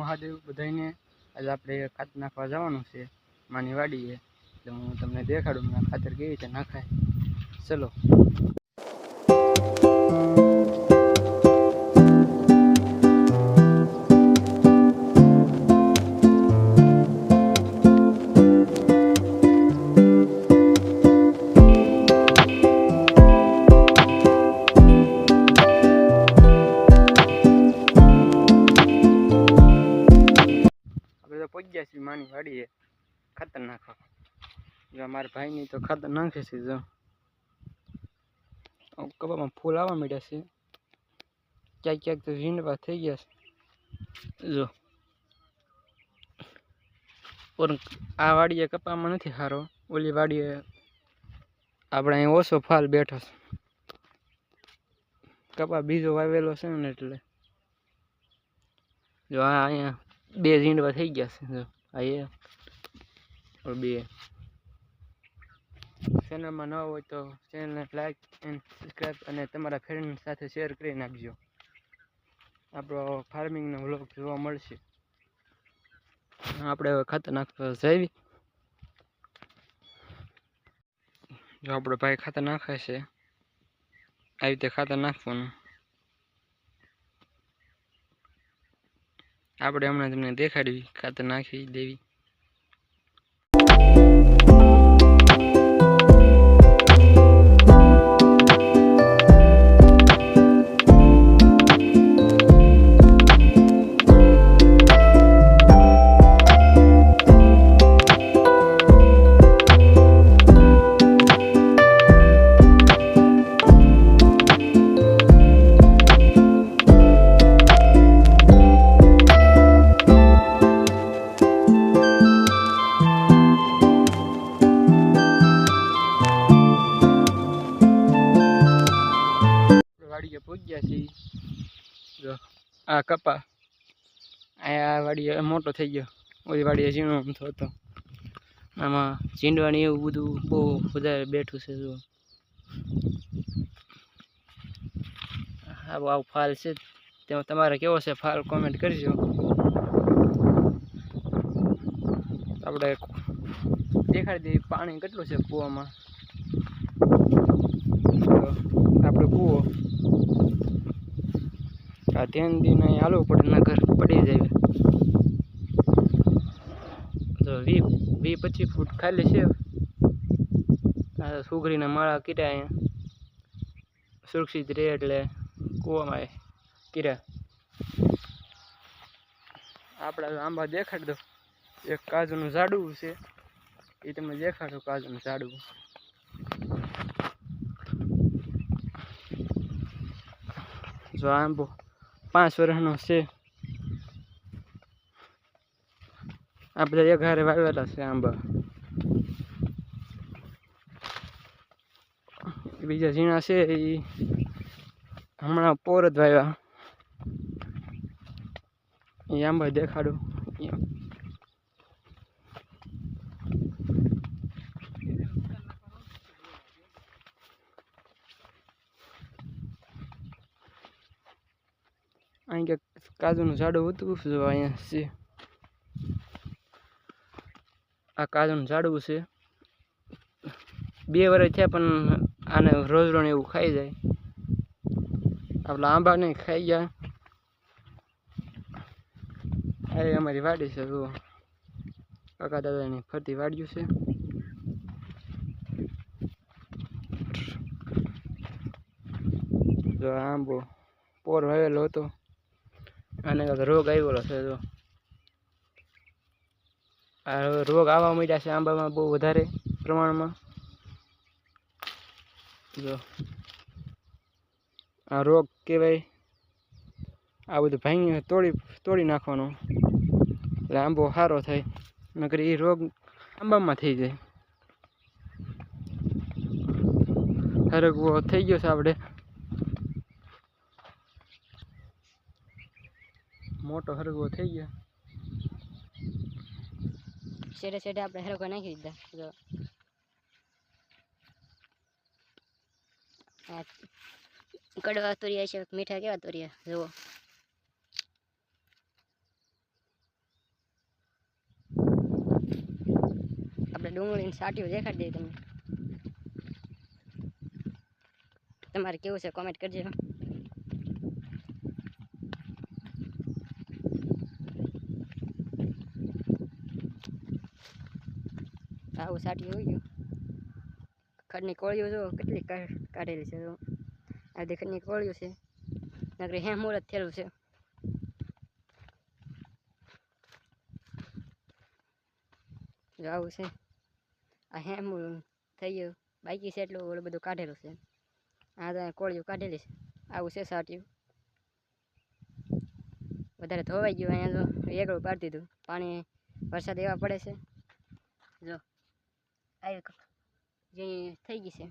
મહાદેવ બધાને આજે આપણે ખાતર નાખવા જવાનું છે માની વાડીએ, એટલે હું તમને દેખાડું ખાતર કેવી રીતે નાખાય. ચલો. પહોંચ્યા છીએ માની વાડીએ ખાતર નાખવા. જો મારા ભાઈની તો ખાતર નાખે છે. જો કપામાં ફૂલ આવવા માંડ્યા છે, ક્યાંક ક્યાંક તો ઝીંડવા થઈ ગયા છે. જો આ વાડીએ કપામાં નથી સારો, ઓલી વાડીએ આપણે અહીં ઓછો ફાલ બેઠો છે. કપા બીજો વાવેલો છે ને એટલે જો આ અહીંયા 2 ઝીંડવા થઈ ગયા છે. જો આ બે. ચેનલમાં ન હોય તો ચેનલને લાઈક એન્ડ સબસ્ક્રાઈબ અને તમારા ફ્રેન્ડ સાથે શેર કરી નાખજો. આપણો ફાર્મિંગનો વ્લોગ જોવા મળશે. આપણે હવે ખાતર નાખવા જઈએ. જો આપણો ભાઈ ખાતર નાખે છે, આવી રીતે ખાતર નાખવાનું. આપણે હમણાં તમને દેખાડવી ખાતર નાખી દેવી. વાડીએ પહોંચ્યા છીએ. જો આ કપા આ વાડીએ મોટો થઈ ગયો, ઓલી વાડીએ ઝીણો અમથો હતો. આમાં ઝીંડવાની એવું બધું બહુ વધારે બેઠું છે. જો આવું ફાલ છે. તેમાં તમારે કેવો છે ફાલ કોમેન્ટ કરજો. આપણે દેખાડી દઈએ પાણી કેટલું છે કૂવામાં. આપણે કૂવો આ ધ્યાન દઈને હાલવું પડે, ના ઘર પડી જાય. તો 20-25 ફૂટ ખાલી છે. આ સુગરીના માળા કર્યા અહીંયા સુરક્ષિત રહે એટલે કૂવામાં કર્યા. આપણા આંબા દેખાડી દો. એક કાજુનું ઝાડવું છે, એ તમને દેખાડો. કાજુનું ઝાડવું જો આંબો 5 વર્ષનો છે. આ બધા એક હારે વાવેલા છે આંબા. બીજા ઝીણા છે એ હમણાં પોર જ વાવ્યા. એ આંબા દેખાડું. અહીં કે કાજુનું ઝાડું હતું. જો અહીંયા છે આ કાજુનું ઝાડવું છે. 2 વર્ષ થયા પણ આને રોજરોજ એવું ખાઈ જાય. આપણા આંબા નહીં ખાઈ ગયા. આ અમારી વાડી છે. જુઓ કાકા દાદાની ફરતી વાડીયું છે. જો આંબો પોર વાવેલો હતો, અને રોગ આવેલો છે. જો આ રોગ આવવા માંડ્યા છે આંબામાં બહુ વધારે પ્રમાણમાં. જો આ રોગ કહેવાય. આ બધું ભાંગી તોડી નાખવાનું એટલે આંબો સારો થાય, નકર એ રોગ આંબામાં થઈ જાય. હરગવો થઈ ગયો છે. આપણે મોટો હરગવો થઈ ગયો. સેડે સેડે આપણે હરગવા નાખી દીધા. જો કડવા તોરિયા છે, મીઠા કેવા તોરિયા જુઓ. ડુંગળીની સાટીઓ દેખાડી દઈએ તમને. તમારે કેવું છે કોમેન્ટ કરજો. આવું સાટી હોઈ ગયું. ખડની કોળીઓ જો કેટલી કાઢેલી છે. જો આ દે ખડની કોળીઓ છે. નકરી હે મુહૂર્ત થયેલું છે. જો આવું છે. આ હે થઈ ગયું બાકી છે એટલું ઓલું બધું કાઢેલું છે. આ તો કોળીઓ કાઢેલી છે. આવું છે સાટ્યું. વધારે ધોવાઈ ગયું. અહીંયા તો એકડું પાડી દીધું. પાણી વરસાદ એવા પડે છે. જો આવી જે થઈ ગઈ છે.